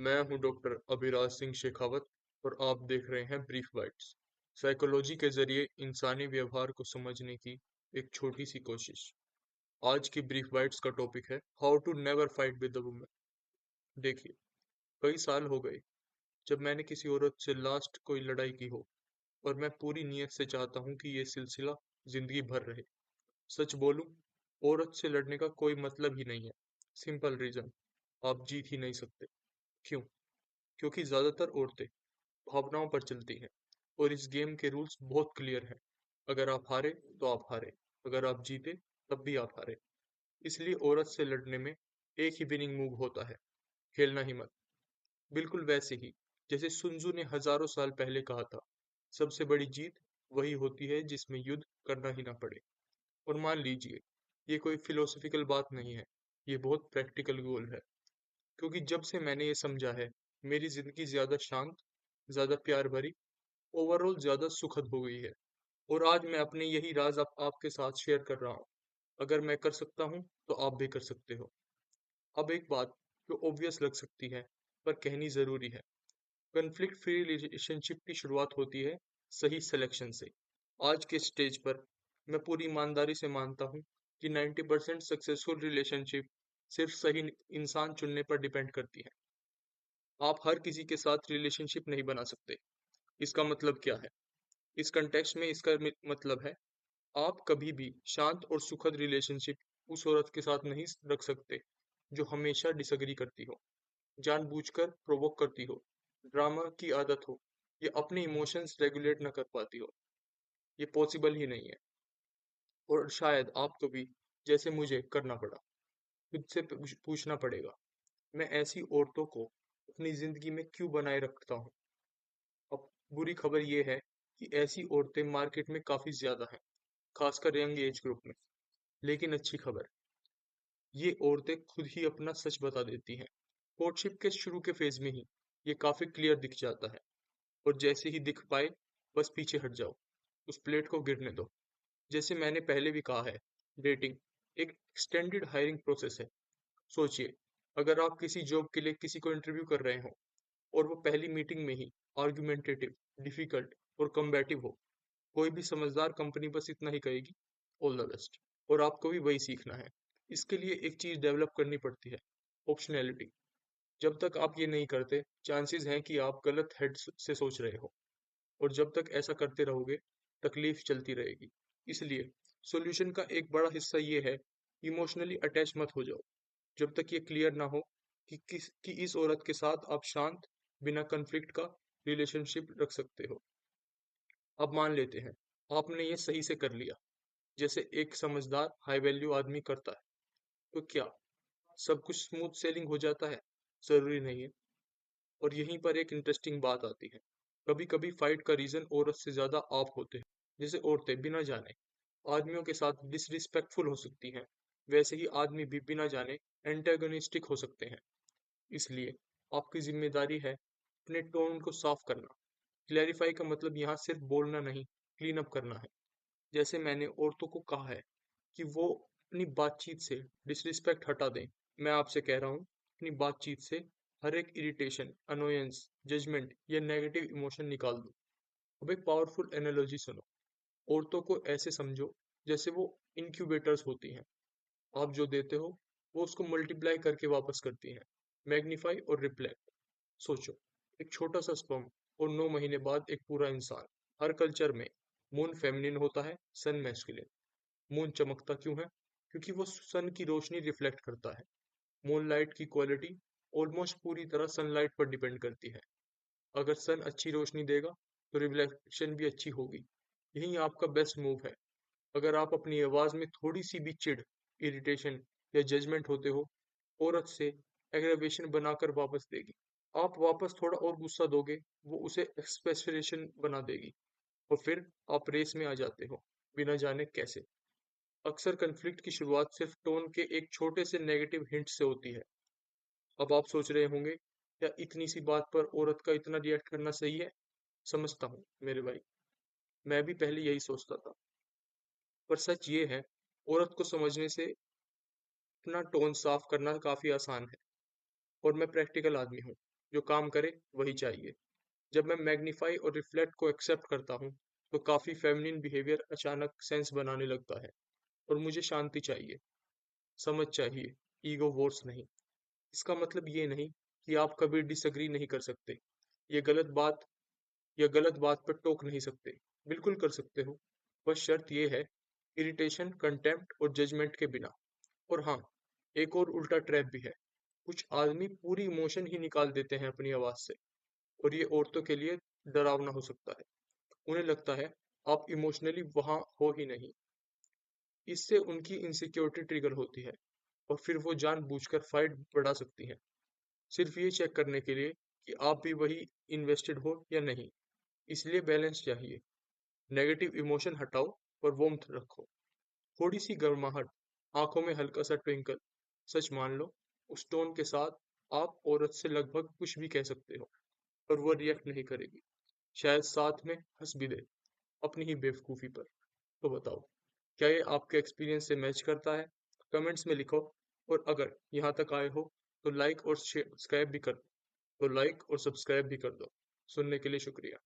मैं हूं डॉक्टर अभिराज सिंह शेखावत और आप देख रहे हैं ब्रीफ बाइट्स। साइकोलॉजी के जरिए इंसानी व्यवहार को समझने की एक छोटी सी कोशिश। आज की ब्रीफ बाइट्स का टॉपिक है how to never fight with the women. देखिए, कई साल हो गए जब मैंने किसी औरत से लास्ट कोई लड़ाई की हो, और मैं पूरी नीयत से चाहता हूं कि ये सिलसिला जिंदगी भर रहे। सच बोलूं, औरत से लड़ने का कोई मतलब ही नहीं है। सिंपल रीजन, आप जीत ही नहीं सकते। क्यों? क्योंकि ज्यादातर औरतें भावनाओं पर चलती हैं, और इस गेम के रूल्स बहुत क्लियर हैं। अगर आप हारे तो आप हारे, अगर आप जीते तब भी आप हारे। इसलिए औरत से लड़ने में एक ही विनिंग मूव होता है, खेलना ही मत। बिल्कुल वैसे ही जैसे सुनजू ने हजारों साल पहले कहा था, सबसे बड़ी जीत वही होती है जिसमें युद्ध करना ही ना पड़े। और मान लीजिए, ये कोई फिलोसफिकल बात नहीं है, ये बहुत प्रैक्टिकल गोल है। क्योंकि जब से मैंने ये समझा है, मेरी जिंदगी ज्यादा शांत, ज्यादा प्यार भरी, ओवरऑल ज्यादा सुखद हो गई है। और आज मैं अपने यही राज आपके साथ शेयर कर रहा हूँ। अगर मैं कर सकता हूँ तो आप भी कर सकते हो। अब एक बात जो ऑब्वियस लग सकती है, पर कहनी जरूरी है। कन्फ्लिक्ट फ्री रिलेशनशिप की शुरुआत होती है सही सिलेक्शन से। आज के स्टेज पर मैं पूरी ईमानदारी से मानता हूँ कि 90% सक्सेसफुल रिलेशनशिप सिर्फ सही इंसान चुनने पर डिपेंड करती है। आप हर किसी के साथ रिलेशनशिप नहीं बना सकते। इसका मतलब क्या है? इस कंटेक्स्ट में इसका मतलब है, आप कभी भी शांत और सुखद रिलेशनशिप उस औरत के साथ नहीं रख सकते जो हमेशा डिसएग्री करती हो, जानबूझकर प्रोवोक करती हो, ड्रामा की आदत हो, या अपने इमोशंस रेगुलेट न कर पाती हो। ये पॉसिबल ही नहीं है। और शायद आपको भी, जैसे मुझे करना पड़ा, खुद से पूछना पड़ेगा, मैं ऐसी औरतों को अपनी जिंदगी में क्यों बनाए रखता हूँ। अब बुरी खबर ये है कि ऐसी औरतें मार्केट में काफी ज्यादा हैं, खासकर यंग एज ग्रुप में। लेकिन अच्छी खबर, ये औरतें खुद ही अपना सच बता देती हैं। कोर्टशिप के शुरू के फेज में ही ये काफी क्लियर दिख जाता है, और जैसे ही दिख पाए, बस पीछे हट जाओ, उस प्लेट को गिरने दो। जैसे मैंने पहले भी कहा है, डेटिंग एक एक्सटेंडेड हायरिंग प्रोसेस है। सोचिए, अगर आप किसी जॉब के लिए किसी को इंटरव्यू कर रहे हो, और वो पहली मीटिंग में ही आर्गुमेंटेटिव, डिफिकल्ट और कम्बैटिव हो, कोई भी समझदार कंपनी बस इतना ही कहेगी, ऑल द बेस्ट। और आपको भी वही सीखना है। इसके लिए एक चीज डेवलप करनी पड़ती है, ऑप्शनैलिटी। जब तक आप ये नहीं करते, चांसेस हैं कि आप गलत हेड से सोच रहे हो, और जब तक ऐसा करते रहोगे, तकलीफ चलती रहेगी। इसलिए सॉल्यूशन का एक बड़ा हिस्सा ये है, इमोशनली अटैच मत हो जाओ जब तक ये क्लियर ना हो कि इस औरत के साथ आप शांत, बिना कन्फ्लिक्ट का रिलेशनशिप रख सकते हो। अब मान लेते हैं आपने ये सही से कर लिया, जैसे एक समझदार हाई वैल्यू आदमी करता है। तो क्या सब कुछ स्मूथ सेलिंग हो जाता है? जरूरी नहीं है। और यहीं पर एक इंटरेस्टिंग बात आती है। कभी कभी फाइट का रीजन औरत से ज्यादा आप होते हैं। जैसे औरतें बिना जाने आदमियों के साथ डिसरिस्पेक्टफुल हो सकती हैं, वैसे ही आदमी भी बिना जाने एंटेगोनिस्टिक हो सकते हैं। इसलिए आपकी जिम्मेदारी है अपने टोन को साफ करना। क्लैरिफाई का मतलब यहाँ सिर्फ बोलना नहीं, क्लीन अप करना है। जैसे मैंने औरतों को कहा है कि वो अपनी बातचीत से डिसरिस्पेक्ट हटा दें, मैं आपसे कह रहा हूँ, अपनी बातचीत से हर एक इरिटेशन, अनोयंस, जजमेंट या नेगेटिव इमोशन निकाल दो। अब एक पावरफुल एनालॉजी सुनो। औरतों को ऐसे समझो जैसे वो इनक्यूबेटर्स होती हैं। आप जो देते हो, वो उसको मल्टीप्लाई करके वापस करती हैं, मैग्नीफाई और रिफ्लेक्ट। सोचो, एक छोटा सा स्पर्म और 9 महीने बाद एक पूरा इंसान। हर कल्चर में मून फेमिनिन होता है, सन मैस्कुलिन। मून चमकता क्यों है? क्योंकि वो सन की रोशनी रिफ्लेक्ट करता है। मूनलाइट की क्वालिटी ऑलमोस्ट पूरी तरह सनलाइट पर डिपेंड करती है। अगर सन अच्छी रोशनी देगा, तो रिफ्लेक्शन भी अच्छी होगी। यही आपका बेस्ट मूव है। अगर आप अपनी आवाज में थोड़ी सी भी चिढ़, इरिटेशन या जजमेंट होते हो, औरत से एग्रेवेशन बनाकर वापस देगी। आप वापस थोड़ा और गुस्सा दोगे, वो उसे एक्सपेक्टेशन बना देगी, और फिर आप रेस में आ जाते हो, बिना जाने कैसे। अक्सर कन्फ्लिक्ट की शुरुआत सिर्फ टोन के एक छोटे से नेगेटिव हिंट से होती है। अब आप सोच रहे होंगे, क्या इतनी सी बात पर औरत का इतना रिएक्ट करना सही है? समझता हूँ मेरे भाई, मैं भी पहले यही सोचता था। पर सच ये है, औरत को समझने से अपना टोन साफ करना काफी आसान है। और मैं प्रैक्टिकल आदमी हूँ, जो काम करे वही चाहिए। जब मैं मैग्नीफाई और रिफ्लेक्ट को एक्सेप्ट करता हूँ, तो काफी फेमिनिन बिहेवियर अचानक सेंस बनाने लगता है। और मुझे शांति चाहिए, समझ चाहिए, ईगो वोट्स नहीं। इसका मतलब ये नहीं कि आप कभी डिसएग्री नहीं कर सकते, ये गलत बात या गलत बात पर टोक नहीं सकते। बिल्कुल कर सकते हो। बस शर्त ये है, इरिटेशन, कंटेम्प्ट और जजमेंट के बिना। और हाँ, एक और उल्टा ट्रैप भी है। कुछ आदमी पूरी इमोशन ही निकाल देते हैं अपनी आवाज से, और ये औरतों के लिए डरावना हो सकता है। उन्हें लगता है आप इमोशनली वहां हो ही नहीं। इससे उनकी इनसिक्योरिटी ट्रिगर होती है, और फिर वो जानबूझकर फाइट बढ़ा सकती हैं, सिर्फ ये चेक करने के लिए कि आप भी वही इन्वेस्टेड हो या नहीं। इसलिए बैलेंस चाहिए। नेगेटिव इमोशन हटाओ और वार्मथ रखो। थोड़ी सी गर्माहट, आंखों में हल्का सा ट्विंकल। सच मान लो, उस टोन के साथ आप औरत से लगभग कुछ भी कह सकते हो, और वो रिएक्ट नहीं करेगी। शायद साथ में हंस भी दे, अपनी ही बेवकूफ़ी पर। तो बताओ, क्या ये आपके एक्सपीरियंस से मैच करता है? कमेंट्स में लिखो। और अगर यहाँ तक आए हो तो लाइक और सब्सक्राइब भी कर दो। सुनने के लिए शुक्रिया।